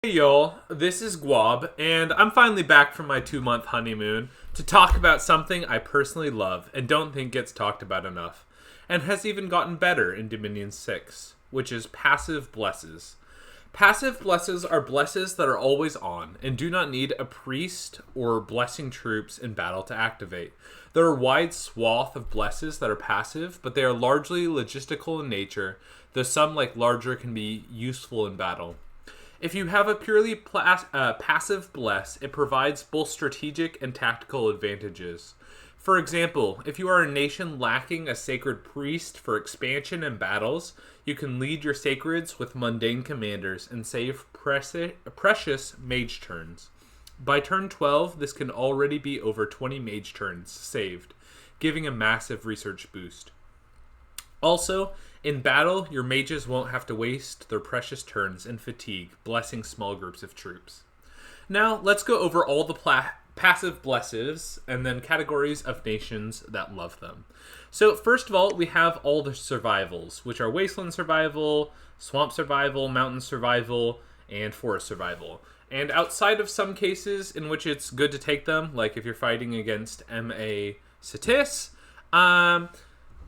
Hey y'all, this is Guab, and I'm finally back from my 2-month honeymoon to talk about something I personally love and don't think gets talked about enough, and has even gotten better in Dominion 6, which is passive blesses. Passive blesses are blesses that are always on and do not need a priest or blessing troops in battle to activate. There are a wide swath of blesses that are passive, but they are largely logistical in nature, though some, like larger, can be useful in battle. If you have a purely passive bless, it provides both strategic and tactical advantages. For example, if you are a nation lacking a sacred priest for expansion and battles, you can lead your sacreds with mundane commanders and save precious mage turns. By turn 12, this can already be over 20 mage turns saved, giving a massive research boost. Also, in battle, your mages won't have to waste their precious turns in fatigue, blessing small groups of troops. Now, let's go over all the passive blesses and then categories of nations that love them. So, first of all, we have all the survivals, which are wasteland survival, swamp survival, mountain survival, and forest survival. And outside of some cases in which it's good to take them, like if you're fighting against M.A. Satis,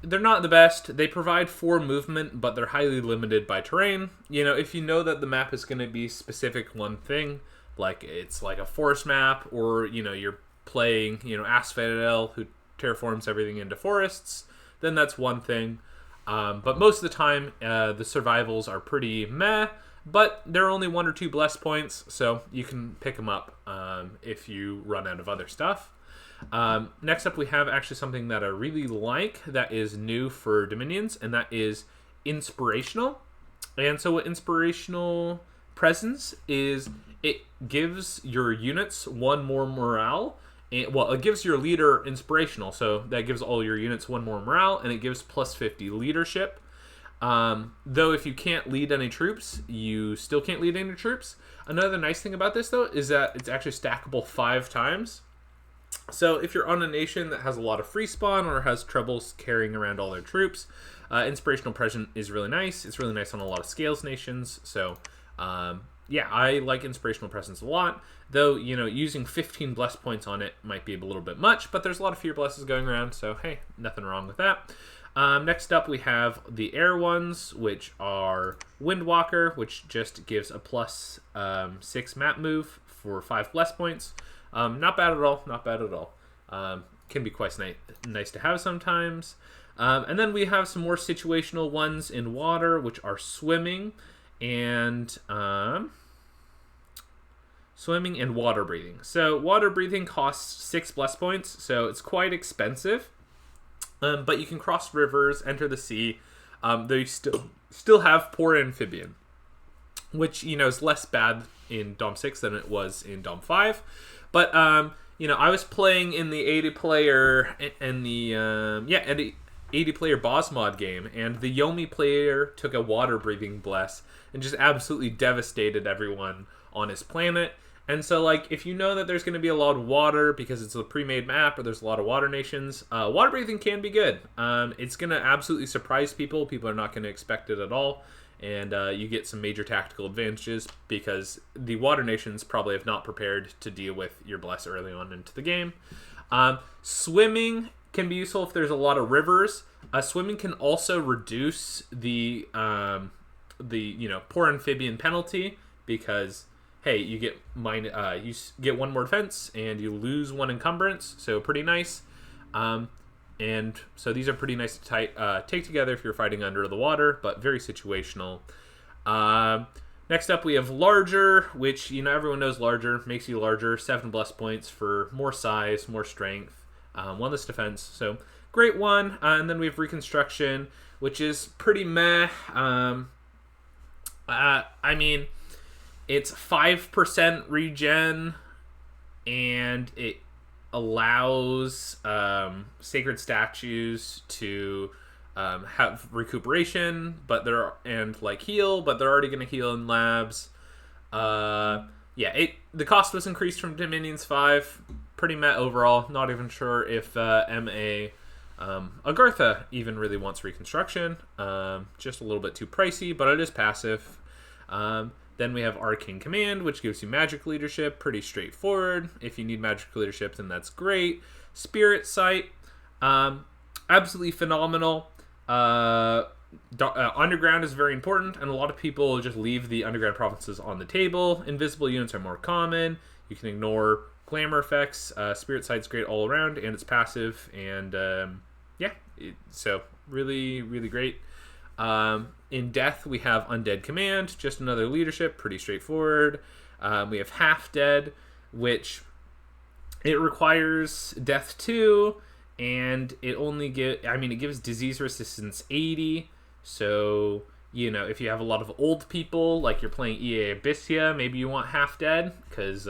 they're not the best. They provide 4 movement, but they're highly limited by terrain. You know, if you know that the map is going to be specific one thing, like it's like a forest map, or, you know, you're playing, Asphodel, who terraforms everything into forests, then that's one thing. But most of the time, the survivals are pretty meh, but there are only 1 or 2 bless points, so you can pick them up if you run out of other stuff. Next up, we have actually something that I really like that is new for Dominions, and that is Inspirational. And so what Inspirational presence is, it gives your units 1 more morale. It gives your leader Inspirational, so that gives all your units 1 more morale, and it gives plus 50 leadership. Though if you can't lead any troops, you still can't lead any troops. Another nice thing about this, though, is that it's actually stackable 5 times. So if you're on a nation that has a lot of free spawn or has troubles carrying around all their troops, Inspirational Present is really nice. It's really nice on a lot of scales nations. So yeah, I like Inspirational Presence a lot. Though, using 15 bless points on it might be a little bit much, but there's a lot of fear blesses going around, so hey, nothing wrong with that. Next up, we have the air ones, which are Windwalker, which just gives a plus 6 map move for 5 bless points. Not bad at all. Not bad at all. Can be quite nice to have sometimes. And then we have some more situational ones in water, which are swimming and water breathing. So water breathing costs 6 bless points, so it's quite expensive. But you can cross rivers, enter the sea. Though you still have poor amphibian, which is less bad in Dom 6 than it was in Dom 5. But, I was playing in the 80-player and the 80-player boss mod game, and the Yomi player took a water-breathing bless and just absolutely devastated everyone on his planet. And so, if you know that there's going to be a lot of water because it's a pre-made map or there's a lot of water nations, water-breathing can be good. It's going to absolutely surprise people. People are not going to expect it at all. And you get some major tactical advantages because the water nations probably have not prepared to deal with your bless early on into the game. Swimming can be useful if there's a lot of rivers. Swimming can also reduce the poor amphibian penalty because, hey, you get 1 more defense and you lose 1 encumbrance, so pretty nice. And so these are pretty nice to take together if you're fighting under the water, but very situational. Next up, we have Larger, which, everyone knows Larger. Makes you larger. 7 bless points for more size, more strength, 1 less defense. So, great one. And then we have Reconstruction, which is pretty meh. It's 5% regen, and it allows sacred statues to have recuperation, heal, but they're already going to heal in labs. The cost was increased from Dominions 5. Pretty meh overall. Not even sure if M.A. Agartha even really wants Reconstruction. Just a little bit too pricey, but it is passive. Then we have Arcane Command, which gives you magic leadership. Pretty straightforward. If you need magic leadership, then that's great. Spirit Sight, absolutely phenomenal. Underground is very important, and a lot of people just leave the underground provinces on the table. Invisible units are more common. You can ignore glamour effects. Spirit Sight's great all around, and it's passive, and so really, really great. In Death, we have Undead Command, just another leadership, pretty straightforward. We have Half Dead, which it requires Death 2, and it gives disease resistance 80. So, if you have a lot of old people, like you're playing EA Abyssia, maybe you want Half Dead, because,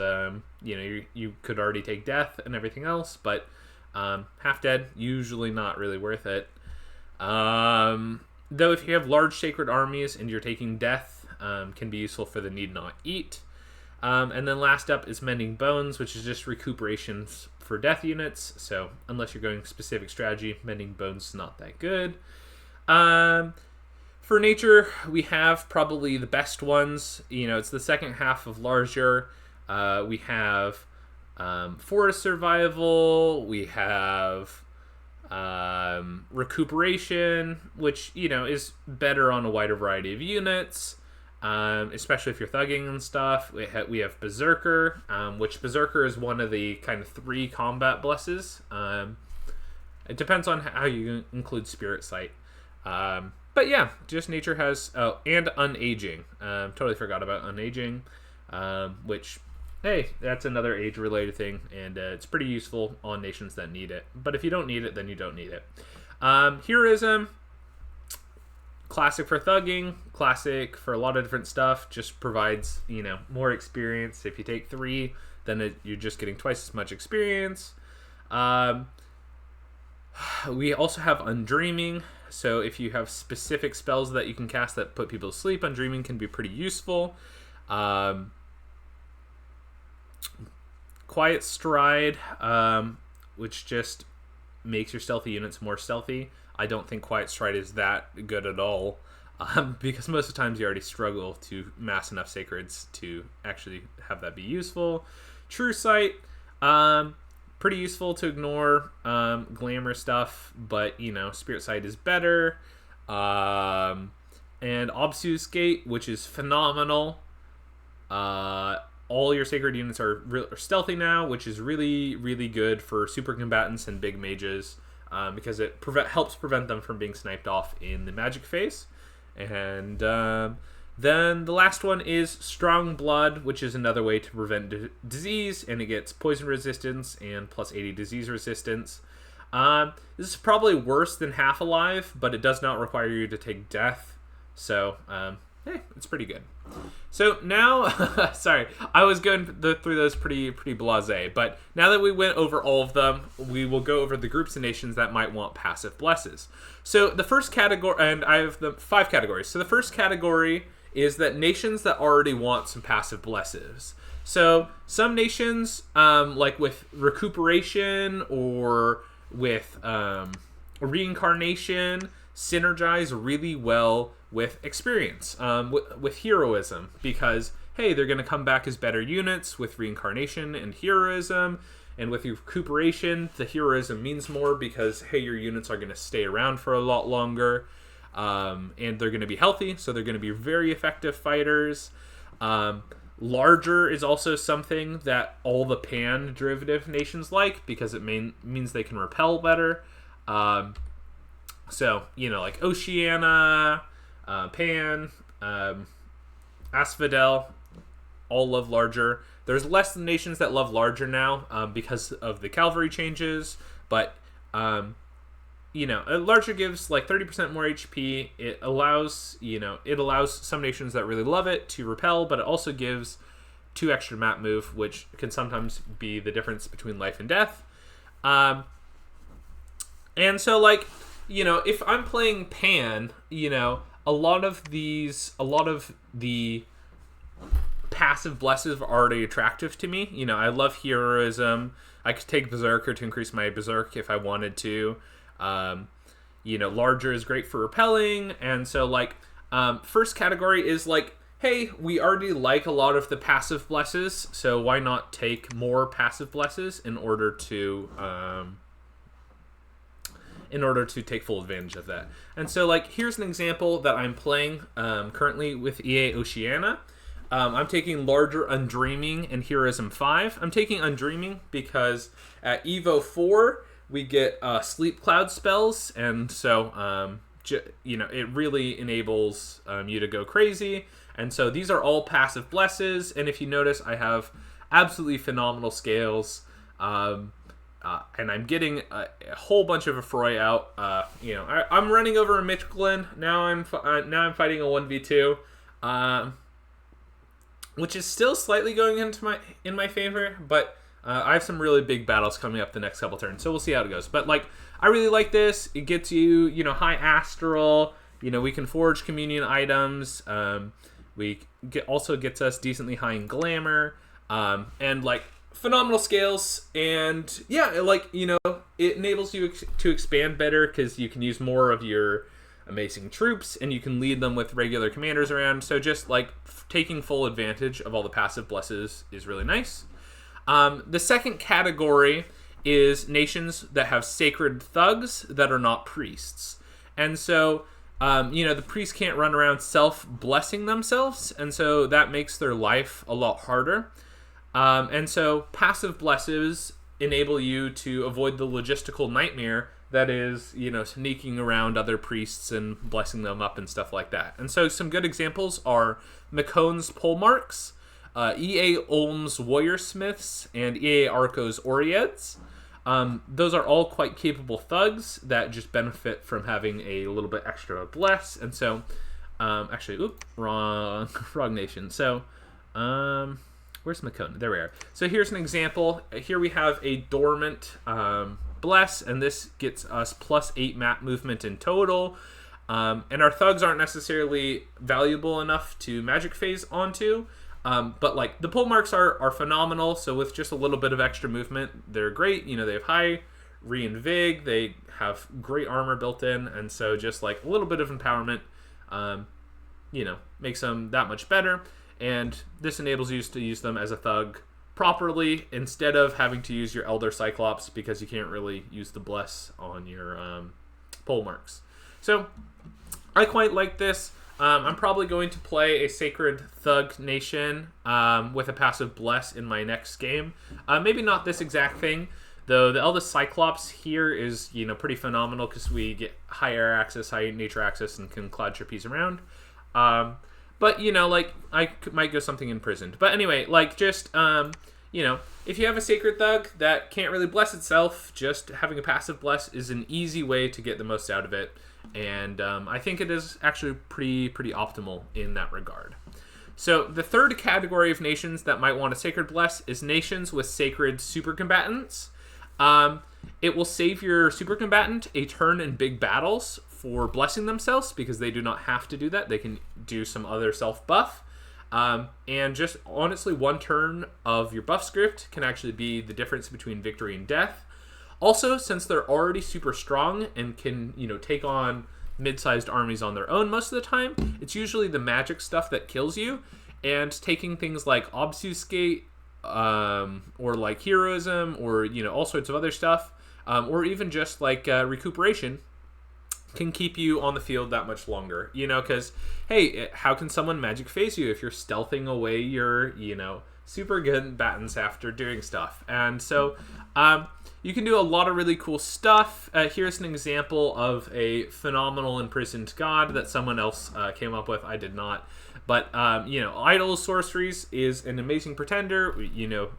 you could already take Death and everything else, but Half Dead, usually not really worth it. Though if you have large sacred armies and you're taking Death, can be useful for the Need Not Eat. And then last up is Mending Bones, which is just recuperations for Death units. So unless you're going specific strategy, Mending Bones is not that good. For nature, we have probably the best ones. It's the second half of Larger. We have Forest Survival. We have Recuperation, which is better on a wider variety of units, especially if you're thugging and stuff. We have Berserker, which Berserker is one of the kind of 3 combat blesses. It depends on how you include Spirit Sight, but yeah, just nature has and Unaging. Totally forgot about Unaging, which, hey, that's another age-related thing, and it's pretty useful on nations that need it. But if you don't need it, then you don't need it. Heroism, classic for thugging, classic for a lot of different stuff, just provides, more experience. If you take 3, then you're just getting twice as much experience. We also have Undreaming, so if you have specific spells that you can cast that put people to sleep, Undreaming can be pretty useful. Quiet Stride, which just makes your stealthy units more stealthy. I don't think Quiet Stride is that good at all, because most of the times you already struggle to mass enough sacreds to actually have that be useful. True Sight, pretty useful to ignore glamour stuff, but Spirit Sight is better. And Obfuscate, which is phenomenal. All your sacred units are stealthy now, which is really, really good for super combatants and big mages, because it helps prevent them from being sniped off in the magic phase. And then the last one is Strong Blood, which is another way to prevent disease, and it gets poison resistance and plus 80 disease resistance. This is probably worse than Half Alive, but it does not require you to take Death, so it's pretty good. So now, sorry, I was going through those pretty blasé, but now that we went over all of them, we will go over the groups of nations that might want passive blesses. So the first category, and I have the 5 categories. So the first category is that nations that already want some passive blesses. So some nations, like with Recuperation or with Reincarnation, synergize really well with experience, with heroism, because hey, they're going to come back as better units with reincarnation and heroism, and with recuperation, the heroism means more because hey, your units are going to stay around for a lot longer, and they're going to be healthy, so they're going to be very effective fighters. Larger is also something that all the pan derivative nations like, because it means they can repel better. So, like Oceana, Pan, Asphodel, all love larger. There's less nations that love larger now because of the cavalry changes, but, larger gives like 30% more HP. It allows some nations that really love it to repel, but it also gives 2 extra map move, which can sometimes be the difference between life and death. And so, if I'm playing Pan, a lot of the passive blesses are already attractive to me. I love heroism. I could take Berserker to increase my Berserk if I wanted to. Larger is great for repelling. And so, first category is hey, we already like a lot of the passive blesses, so why not take more passive blesses in order to take full advantage of that. And so, like, here's an example that I'm playing currently with EA Oceana. I'm taking larger Undreaming and Heroism 5. I'm taking Undreaming because at Evo 4, we get Sleep Cloud spells, and so, it really enables you to go crazy. And so these are all passive blesses, and if you notice, I have absolutely phenomenal scales. And I'm getting a whole bunch of Afroy out. I'm running over a Mekone. Now I'm fighting a 1v2, which is still slightly going in my favor. But I have some really big battles coming up the next couple turns, so we'll see how it goes. But like, I really like this. It gets you, high Astral. We can forge communion items. Also gets us decently high in Glamour, and like, phenomenal scales, and it enables you to expand better because you can use more of your amazing troops and you can lead them with regular commanders around. So just like taking full advantage of all the passive blesses is really nice. The second category is nations that have sacred thugs that are not priests, and so the priests can't run around self-blessing themselves, and so that makes their life a lot harder. And so passive blesses enable you to avoid the logistical nightmare that is, sneaking around other priests and blessing them up and stuff like that. And so some good examples are Mekone Polmarchs, EA Ulm's Warrior Smiths, and EA Arco's Oriads. Those are all quite capable thugs that just benefit from having a little bit extra bless. And so, wrong nation. So, where's Mekone? There we are. So here's an example. Here we have a dormant bless, and this gets us +8 map movement in total. And our thugs aren't necessarily valuable enough to magic phase onto. But like, the Polmarchs are phenomenal. So with just a little bit of extra movement, they're great. They have high re-invig. They have great armor built in, and so just like a little bit of empowerment, makes them that much better. And this enables you to use them as a thug properly instead of having to use your Elder Cyclops, because you can't really use the bless on your Polmarchs. So I quite like this. I'm probably going to play a Sacred Thug Nation with a passive bless in my next game. Maybe not this exact thing, though. The Elder Cyclops here is pretty phenomenal because we get high air access, high nature access, and can cloud trapeze around. But, I might go something imprisoned. But anyway, like, just, if you have a Sacred Thug that can't really bless itself, just having a passive bless is an easy way to get the most out of it. And I think it is actually pretty optimal in that regard. So the third category of nations that might want a Sacred Bless is nations with Sacred Super Combatants. It will save your Super Combatant a turn in big battles for blessing themselves, because they do not have to do that. They can do some other self-buff. And just honestly, one turn of your buff script can actually be the difference between victory and death. Also, since they're already super strong and can, take on mid-sized armies on their own most of the time, it's usually the magic stuff that kills you. And taking things like Obfuscate, or like Heroism, or, all sorts of other stuff, or even just like Recuperation, can keep you on the field that much longer, because, hey, how can someone magic phase you if you're stealthing away your, super good battens after doing stuff? And so, you can do a lot of really cool stuff. Here's an example of a phenomenal imprisoned god that someone else came up with. I did not. But, Idol Sorceries is an amazing pretender.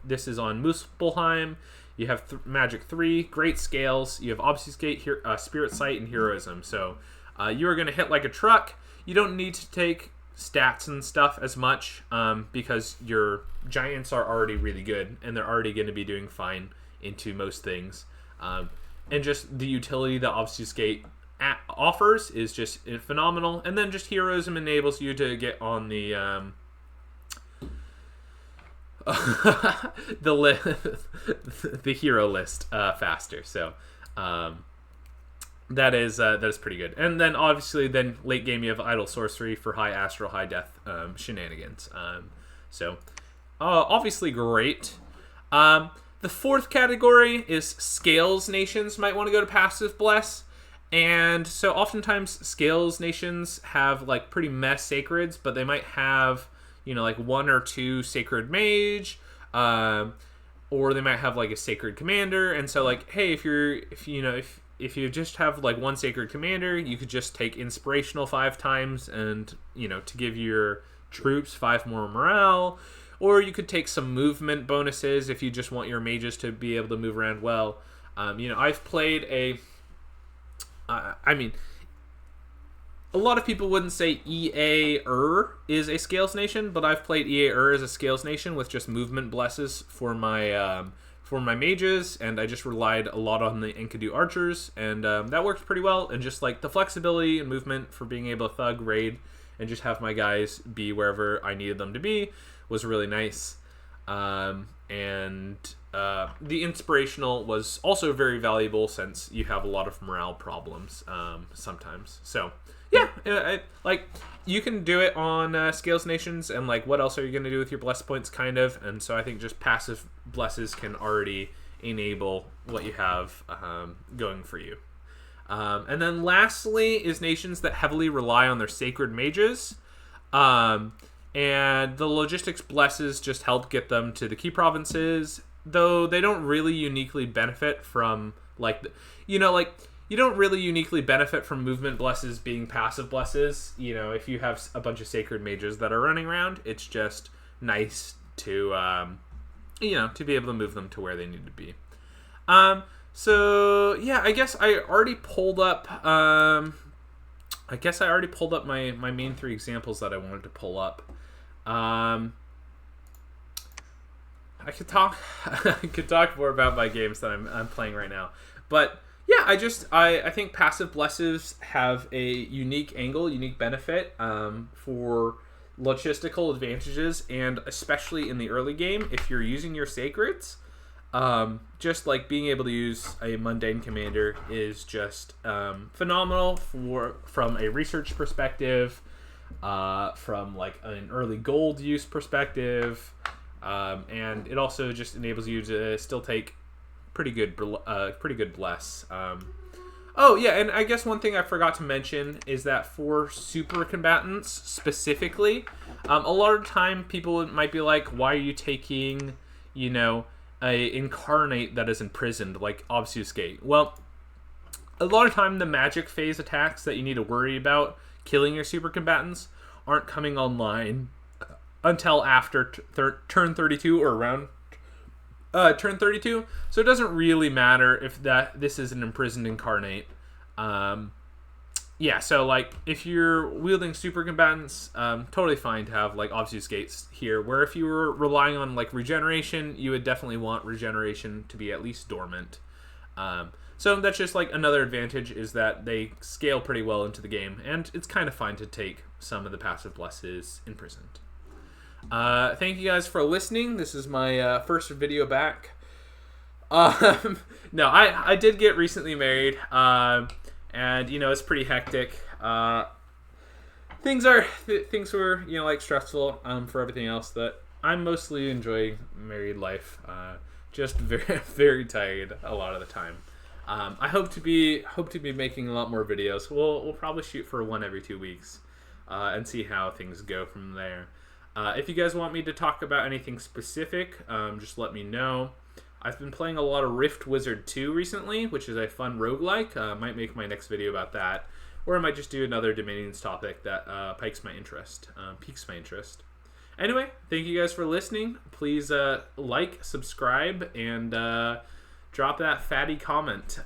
This is on Muspelheim. You have Magic 3, great scales. You have Obfuscate, Spirit Sight, and Heroism. So you are going to hit like a truck. You don't need to take stats and stuff as much because your giants are already really good, and they're already going to be doing fine into most things. And just the utility that Obfuscate offers is just phenomenal. And then just Heroism enables you to get on the... the hero list faster. So that is pretty good. And then obviously, then late game you have Idle Sorcery for high Astral, high Death shenanigans. So obviously great. The fourth category is Scales Nations might want to go to Passive Bless. And so oftentimes Scales Nations have like pretty mess sacreds, but they might have, like 1 or 2 Sacred Mage, or they might have like a Sacred Commander. And so like, hey, if you just have like 1 Sacred Commander, you could just take Inspirational 5 times and, to give your troops 5 more morale. Or you could take some movement bonuses if you just want your mages to be able to move around well. I've played a lot of people wouldn't say EA-er is a Scales Nation, but I've played EA-er as a Scales Nation with just movement blesses for my mages, and I just relied a lot on the Enkidu archers, and that worked pretty well. And just like the flexibility and movement for being able to thug, raid, and just have my guys be wherever I needed them to be was really nice. And the Inspirational was also very valuable since you have a lot of morale problems sometimes. So yeah, you can do it on Scales Nations, and like what else are you going to do with your bless points, kind of. And so I think just passive blesses can already enable what you have going for you. And then lastly is nations that heavily rely on their Sacred Mages. And the Logistics Blesses just help get them to the key provinces, though they don't really uniquely benefit from, you don't really uniquely benefit from movement blesses being passive blesses. If you have a bunch of Sacred Mages that are running around, it's just nice to, to be able to move them to where they need to be. So yeah, I guess I already pulled up, my main 3 examples that I wanted to pull up. I could talk more about my games that I'm playing right now, but yeah, I think passive blesses have a unique angle, unique benefit for logistical advantages, and especially in the early game if you're using your sacreds. Just like being able to use a mundane commander is just phenomenal from a research perspective, from like an early gold use perspective, and it also just enables you to still take pretty good bless. Oh yeah, and I guess one thing I forgot to mention is that for super combatants specifically, a lot of the time people might be like, why are you taking, a incarnate that is imprisoned, like Obfuscate? Well, a lot of time the magic phase attacks that you need to worry about killing your super combatants aren't coming online until after turn 32 or around turn 32. So it doesn't really matter if this is an imprisoned incarnate. Yeah, so like if you're wielding super combatants, totally fine to have like Obfuscates here, where if you were relying on like regeneration, you would definitely want regeneration to be at least dormant. So that's just like another advantage, is that they scale pretty well into the game, and it's kind of fine to take some of the passive blesses imprisoned. Thank you guys for listening. This is my first video back. No, I did get recently married, and it's pretty hectic. Things were like stressful for everything else. That I'm mostly enjoying married life. Just very very tired a lot of the time. I hope to be making a lot more videos. We'll probably shoot for 1 every 2 weeks, and see how things go from there. If you guys want me to talk about anything specific, just let me know. I've been playing a lot of Rift Wizard 2 recently, which is a fun roguelike. Might make my next video about that, or I might just do another Dominions topic that piques my interest. Anyway, thank you guys for listening. Please like, subscribe, and drop that fatty comment.